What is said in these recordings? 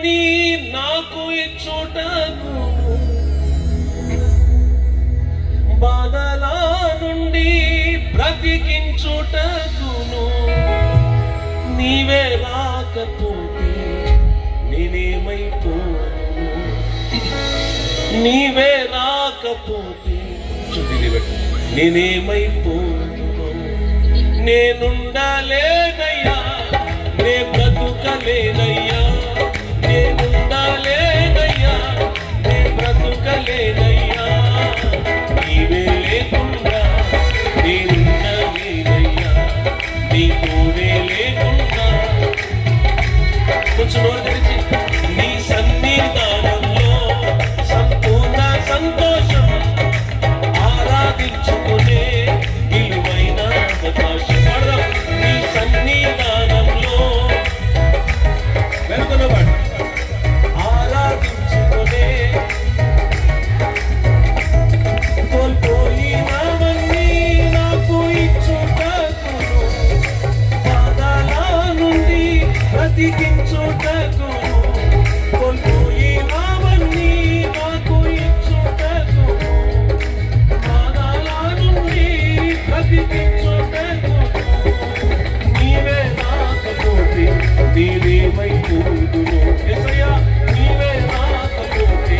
అవన్నీ నాకు ఇచ్చుటకు, బాధల నుండి బ్రతికించుటకును నీవే రాకపోతే నేనేమైపోను, నీవే రాకపోతే నేనేమైపోను. నేనుండలేనయ్యా, నే బ్రతుకలేనయ్యా, నేనుండలేనయ్యా, నే బ్రతుకలేనయ్యా. నీవే లేకుండా నేనుండలేనయ్యా, నీ తోడే లేకుండా. కొంచెం నోరు తెరిచి నీ సన్నిధానంలో సంపూర్ణ సంతోషం ఆరాధించుకునే విలువైన అవకాశం. నీ సన్నిధానంలో వెనుకనవాడు ఆరాధించుకునే కోల్పోయినవన్నీ నాకు ఇచ్చుటకును, బాధల నుండి బ్రతికించుటకును, కోల్పోయినవన్నీ నాకు ఇచ్చుటకును, బాధల నుండి బ్రతికించుటకును నీవే రాకపోతే నేనేమైపోదును. యేసయ్యా నీవే రాకపోతే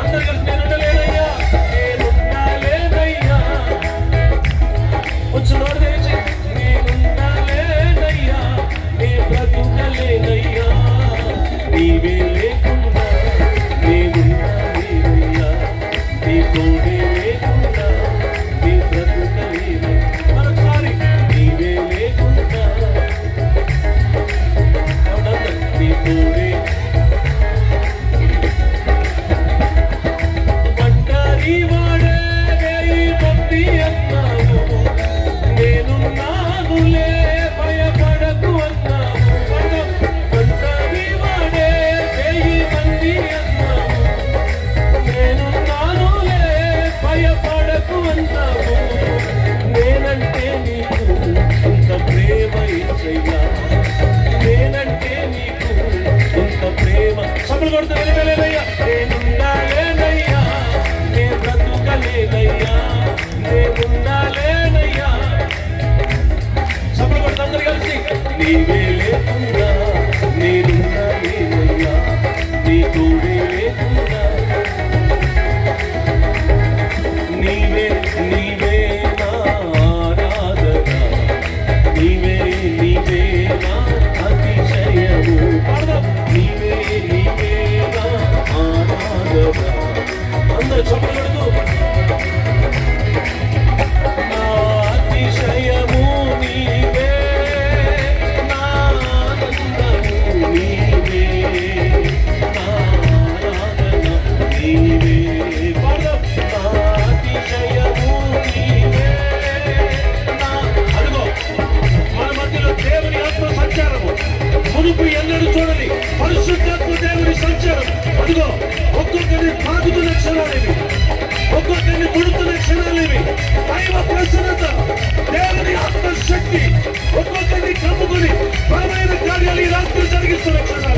అందరూ కలిసి నేనుండలేనయ్యా, నేనుండలేనయ్యా. కొంచెం నోరు తెరిచి నేనుండలేనయ్యా, నే బ్రతుకలేనయ్యా. నీవే లేకుండా నేనుండలేనయ్యా, నీ తోడే లేకుండా నీ బ్రతుకలేనయ్యా. మరొకసారి నీవే లేకుండా నీ తోడే. ఒంటరి వాడే వేయి మంది అన్నావు, నేనున్నానులే భయపడకు అన్నావు. ఒంటరి వాడే వేయి మంది అన్నావు, నేనున్నానులే భయపడకు అన్నావు. నేనంటే నీకు ఇంత ప్రేమ యేసయ్యా, నేనంటే నీకు ఇంత ప్రేమ. సభలు కొడుతూ వెళ్ళలేనయ్యా, నేనుండాలేనయ్యా, నే బ్రతుకలేనయ్యా, నేనుండాలేనయ్యా. సభలు కొడుతూ అందరూ కలిసి నీవే లేకుండా నేనుండాలేనయ్యా, నీ తోడే లేకుండా. నీవే నీవే నా ఆరాధన, నీవే నీవే నా అతిశయము. నీవే నీవే నా ఆరాధన. అందరూ చప్పట్లు కొడుతూ నా అతిశయము నీవే, నా ఆనందము నీవే, నా ఆరాధన నీవే. నా అతిశయము నీవే, నా అదిగో మన మధ్యలో దేవుని ఆత్మ సంచారము మునుపు ఎన్నడూ చూడని పరిశుద్ధాత్మ దేవుని సంచారం. అదిగో ఒక్కొక్కరిని తాకుతున్న క్షణాలేవి, ఒక్కొక్కరిని ముడుతున్న క్షణాలేవి. దైవ ప్రసన్నత, దేవుని ఆత్మ శక్తి ఒక్కొక్కరిని కమ్ముకొని బలమైన కార్యాలు ఈ రాత్రి జరిగిస్తున్న క్షణాలు.